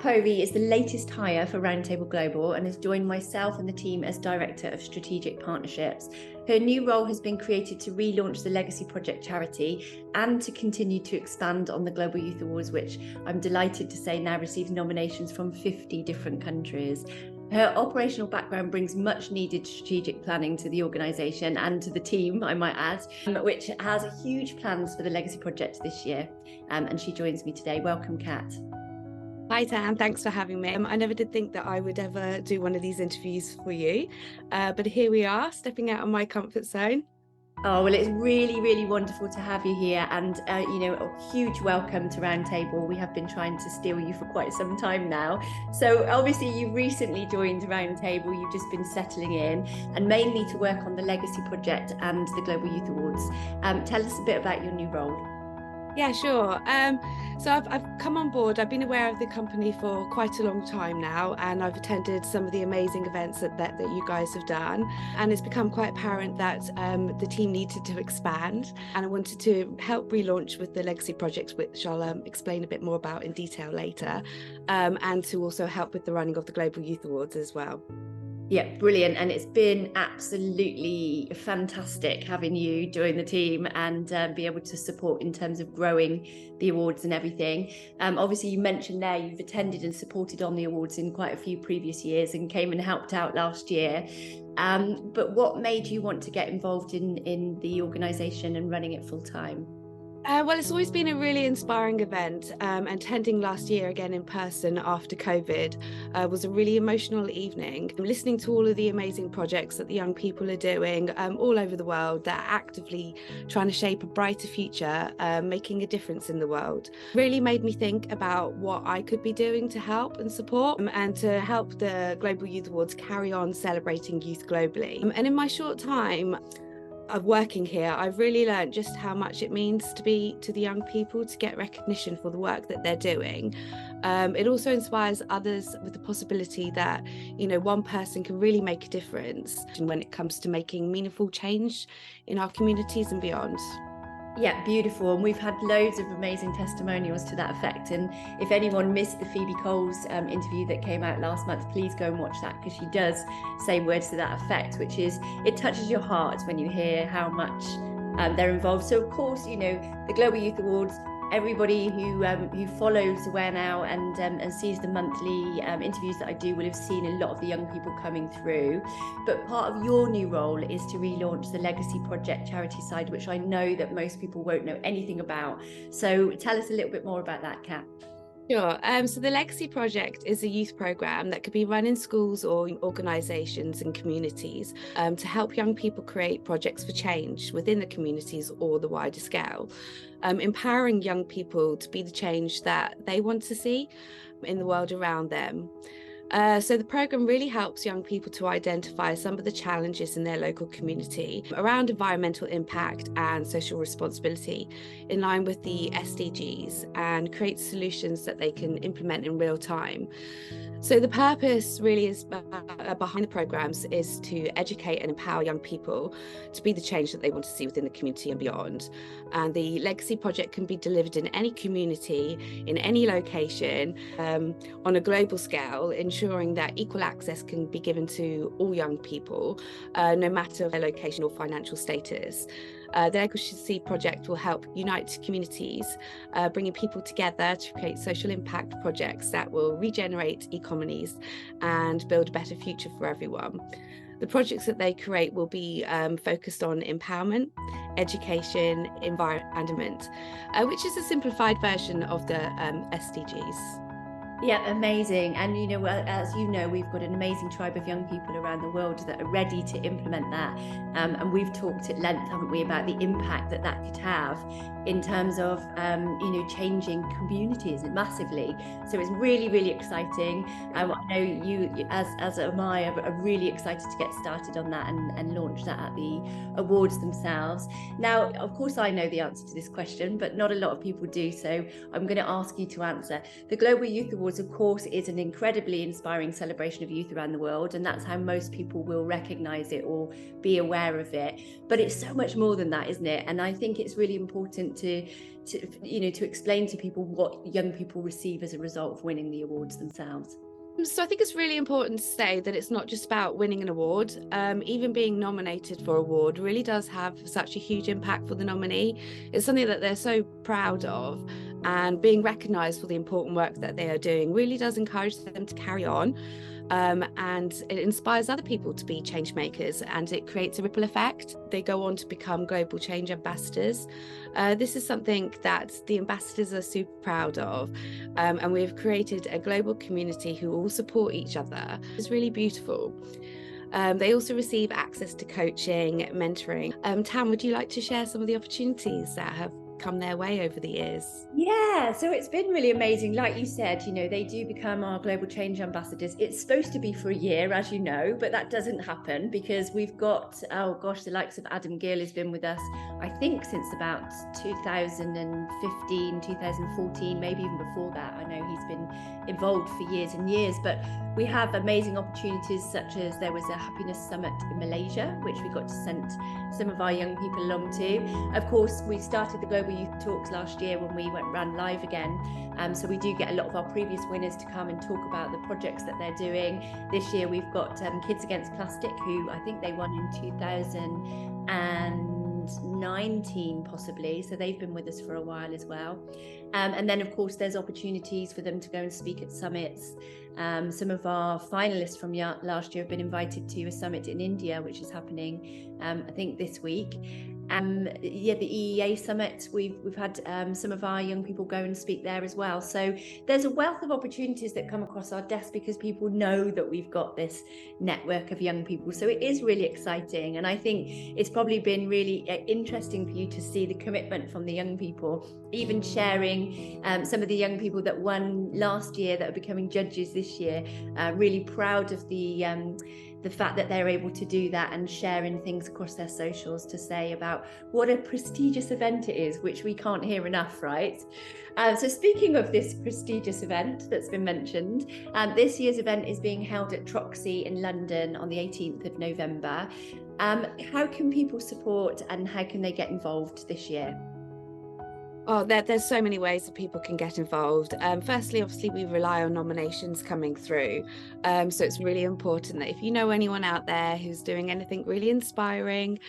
Povey is the latest hire for RoundTable Global and has joined myself and the team as Director of Strategic Partnerships. Her new role has been created to relaunch the Legacy Project charity and to continue to expand on the Global Youth Awards, which I'm delighted to say now receives nominations from 50 different countries. Her operational background brings much needed strategic planning to the organisation and to the team, I might add, which has huge plans for the Legacy Project this year. And she joins me today. Welcome, Kat. Hi, Tan. Thanks for having me. I never did think that I would ever do one of these interviews for you, but here we are, stepping out of my comfort zone. Oh, well, it's really, really wonderful to have you here, and a huge welcome to RoundTable. We have been trying to steal you for quite some time now. So obviously you've recently joined RoundTable, you've just been settling in, and mainly to work on the Legacy Project and the Global Youth Awards. Tell us a bit about your new role. Yeah, sure. So I've come on board. I've been aware of the company for quite a long time now, and I've attended some of the amazing events that you guys have done. And it's become quite apparent that the team needed to expand, and I wanted to help relaunch with the Legacy Project, which I'll explain a bit more about in detail later, and to also help with the running of the Global Youth Awards as well. Yeah, brilliant. And it's been absolutely fantastic having you join the team and be able to support in terms of growing the awards and everything. Obviously, you mentioned there you've attended and supported on the awards in quite a few previous years and came and helped out last year. But what made you want to get involved in the organisation and running it full time? Well, it's always been a really inspiring event, and attending last year again in person after COVID was a really emotional evening. Listening to all of the amazing projects that the young people are doing all over the world that are actively trying to shape a brighter future, making a difference in the world, really made me think about what I could be doing to help and support and to help the Global Youth Awards carry on celebrating youth globally. And in my short time of working here, I've really learned just how much it means to the young people to get recognition for the work that they're doing. It also inspires others with the possibility that, one person can really make a difference when it comes to making meaningful change in our communities and beyond. Yeah, beautiful. And we've had loads of amazing testimonials to that effect. And if anyone missed the Phoebe Coles interview that came out last month, please go and watch that, because she does say words to that effect, which is, it touches your heart when you hear how much they're involved. So of course, the Global Youth Awards, everybody who follows AwareNow and sees the monthly interviews that I do will have seen a lot of the young people coming through. But part of your new role is to relaunch the Legacy Project charity side, which I know that most people won't know anything about. So tell us a little bit more about that, Kat. Sure. So the Legacy Project is a youth programme that could be run in schools or organisations and communities to help young people create projects for change within the communities or the wider scale, empowering young people to be the change that they want to see in the world around them. So the programme really helps young people to identify some of the challenges in their local community around environmental impact and social responsibility in line with the SDGs, and create solutions that they can implement in real time. So the purpose really is behind the programmes is to educate and empower young people to be the change that they want to see within the community and beyond. And the Legacy Project can be delivered in any community, in any location, on a global scale, ensuring that equal access can be given to all young people, no matter their location or financial status. The Legacy Project will help unite communities, bringing people together to create social impact projects that will regenerate economies and build a better future for everyone. The projects that they create will be focused on empowerment, education, environment, which is a simplified version of the SDGs. Yeah, amazing. And as you know, we've got an amazing tribe of young people around the world that are ready to implement that. And we've talked at length, haven't we, about the impact that could have in terms of changing communities massively. So it's really, really exciting. I know you, as am I, are really excited to get started on that and launch that at the awards themselves. Now, of course, I know the answer to this question, but not a lot of people do. So I'm going to ask you to answer. The Global Youth Awards Awards, of course, is an incredibly inspiring celebration of youth around the world, and that's how most people will recognise it or be aware of it. But it's so much more than that, isn't it? And I think it's really important to explain to people what young people receive as a result of winning the awards themselves. So I think it's really important to say that it's not just about winning an award. Even being nominated for an award really does have such a huge impact for the nominee. It's something that they're so proud of, and being recognised for the important work that they are doing really does encourage them to carry on. And it inspires other people to be change makers, and it creates a ripple effect. They go on to become global change ambassadors. This is something that the ambassadors are super proud of, and we've created a global community who all support each other. It's really beautiful. They also receive access to coaching, mentoring. Tam, would you like to share some of the opportunities that have come their way over the years? Yeah, so it's been really amazing. Like you said, they do become our global change ambassadors. It's supposed to be for a year, as you know, but that doesn't happen because we've got, the likes of Adam Gill has been with us, I think, since about 2015, 2014, maybe even before that. I know he's been involved for years and years, but we have amazing opportunities, such as there was a happiness summit in Malaysia, which we got to send some of our young people along to. Of course, we started the Global Youth Talks last year when we ran live again. So we do get a lot of our previous winners to come and talk about the projects that they're doing. This year we've got Kids Against Plastic, who I think they won in 2019 possibly, so they've been with us for a while as well. And then of course there's opportunities for them to go and speak at summits. Some of our finalists from last year have been invited to a summit in India, which is happening I think this week. The EEA summit, we've had some of our young people go and speak there as well. So there's a wealth of opportunities that come across our desk because people know that we've got this network of young people. So it is really exciting, and I think it's probably been really interesting for you to see the commitment from the young people, even sharing some of the young people that won last year that are becoming judges this year, really proud of the fact that they're able to do that and sharing things across their socials to say about what a prestigious event it is, which we can't hear enough, right? So speaking of this prestigious event that's been mentioned, this year's event is being held at Troxy in London on the 18th of November. How can people support and how can they get involved this year? Oh, there's so many ways that people can get involved. Firstly, obviously, we rely on nominations coming through. So it's really important that if you know anyone out there who's doing anything really inspiring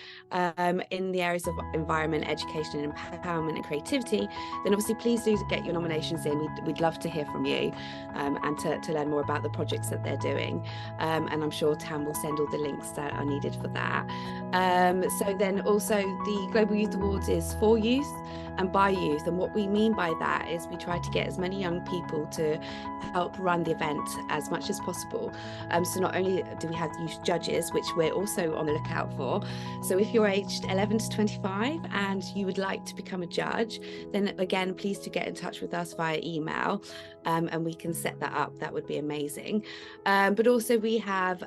in the areas of environment, education, and empowerment and creativity, then obviously please do get your nominations in. We'd love to hear from you and to learn more about the projects that they're doing. And I'm sure Tam will send all the links that are needed for that. So then also the Global Youth Awards is for youth and by youth, and what we mean by that is we try to get as many young people to help run the event as much as possible. So not only do we have youth judges, which we're also on the lookout for, so if you're aged 11 to 25 and you would like to become a judge, then again please do get in touch with us via email and we can set that up. That would be amazing. But also we have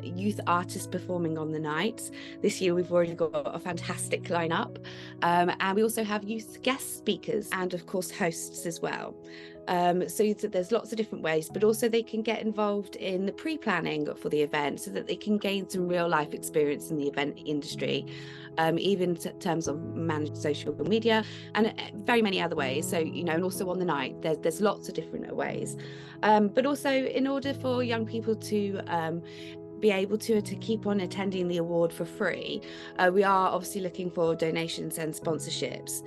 youth artists performing on the night. This year we've already got a fantastic lineup, and we also have youth guest speakers and of course hosts as well. So there's lots of different ways, but also they can get involved in the pre-planning for the event so that they can gain some real life experience in the event industry, even in terms of managed social media and very many other ways. So, and also on the night, there's lots of different ways. But also in order for young people to be able to keep on attending the award for free, we are obviously looking for donations and sponsorships.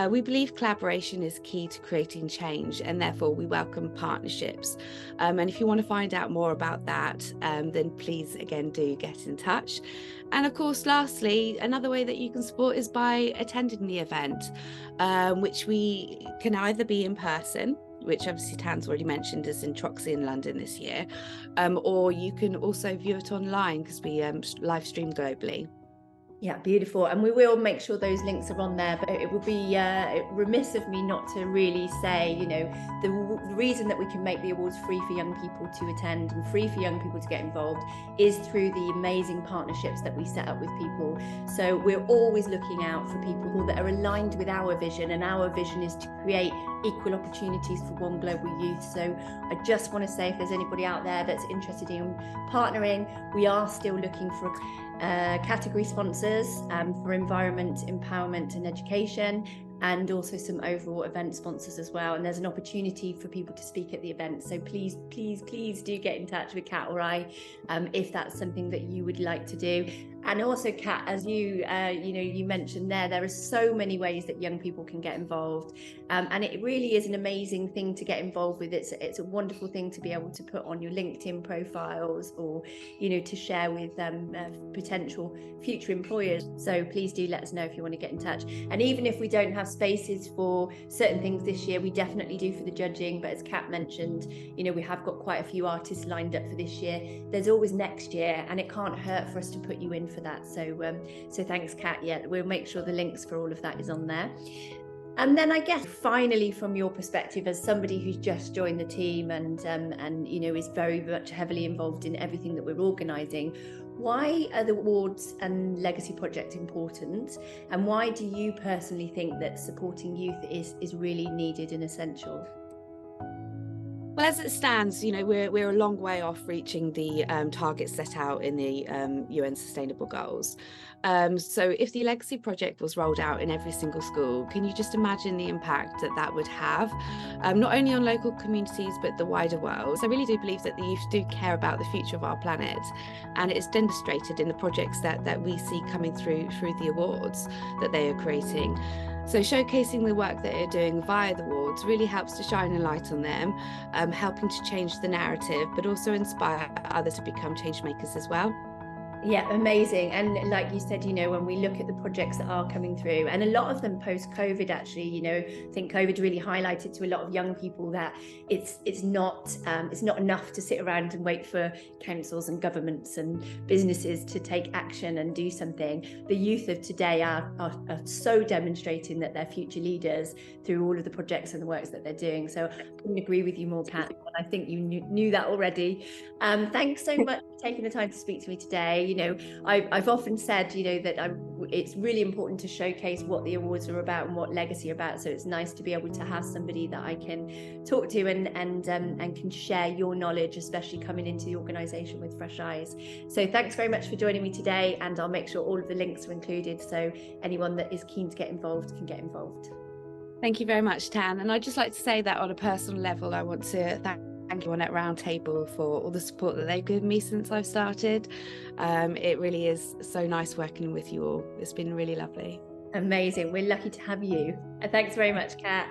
We believe collaboration is key to creating change, and therefore we welcome partnerships. And if you want to find out more about that, then please again do get in touch. And of course, lastly, another way that you can support is by attending the event, which we can either be in person, which obviously Tan's already mentioned is in Troxy in London this year, or you can also view it online because we live stream globally. Yeah, beautiful. And we will make sure those links are on there, but it would be remiss of me not to really say, the reason that we can make the awards free for young people to attend and free for young people to get involved is through the amazing partnerships that we set up with people. So we're always looking out for people that are aligned with our vision, and our vision is to create equal opportunities for One Global Youth. So I just want to say, if there's anybody out there that's interested in partnering, we are still looking for category sponsors for environment, empowerment and education, and also some overall event sponsors as well. And there's an opportunity for people to speak at the event. So please do get in touch with Kat or I if that's something that you would like to do. And also, Kat, as you mentioned there are so many ways that young people can get involved, and it really is an amazing thing to get involved with. It's a wonderful thing to be able to put on your LinkedIn profiles, or to share with potential future employers. So please do let us know if you want to get in touch. And even if we don't have spaces for certain things this year, we definitely do for the judging. But as Kat mentioned, we have got quite a few artists lined up for this year. There's always next year, and it can't hurt for us to put you in for that. So thanks, Kat. Yeah, we'll make sure the links for all of that is on there. And then I guess finally, from your perspective as somebody who's just joined the team and is very much heavily involved in everything that we're organising, why are the awards and legacy project important, and why do you personally think that supporting youth is really needed and essential? Well, as it stands, we're a long way off reaching the targets set out in the UN Sustainable Goals. So if the Legacy Project was rolled out in every single school, can you just imagine the impact that would have, not only on local communities, but the wider world? So I really do believe that the youth do care about the future of our planet, and it's demonstrated in the projects that we see coming through the awards that they are creating. So showcasing the work that they're doing via the awards really helps to shine a light on them, helping to change the narrative, but also inspire others to become change makers as well. Yeah, amazing. And like you said, when we look at the projects that are coming through, and a lot of them post-COVID, actually, I think COVID really highlighted to a lot of young people that it's not enough to sit around and wait for councils and governments and businesses to take action and do something. The youth of today are so demonstrating that they're future leaders through all of the projects and the works that they're doing. So I couldn't agree with you more, Kat. I think you knew that already. Thanks so much for taking the time to speak to me today. I've often said, that it's really important to showcase what the awards are about and what legacy are about. So it's nice to be able to have somebody that I can talk to and can share your knowledge, especially coming into the organisation with fresh eyes. So thanks very much for joining me today, and I'll make sure all of the links are included so anyone that is keen to get involved can get involved. Thank you very much, Tan. And I'd just like to say that on a personal level, I want to thank everyone at RoundTable for all the support that they've given me since I've started. It really is so nice working with you all. It's been really lovely. Amazing. We're lucky to have you. And thanks very much, Kat.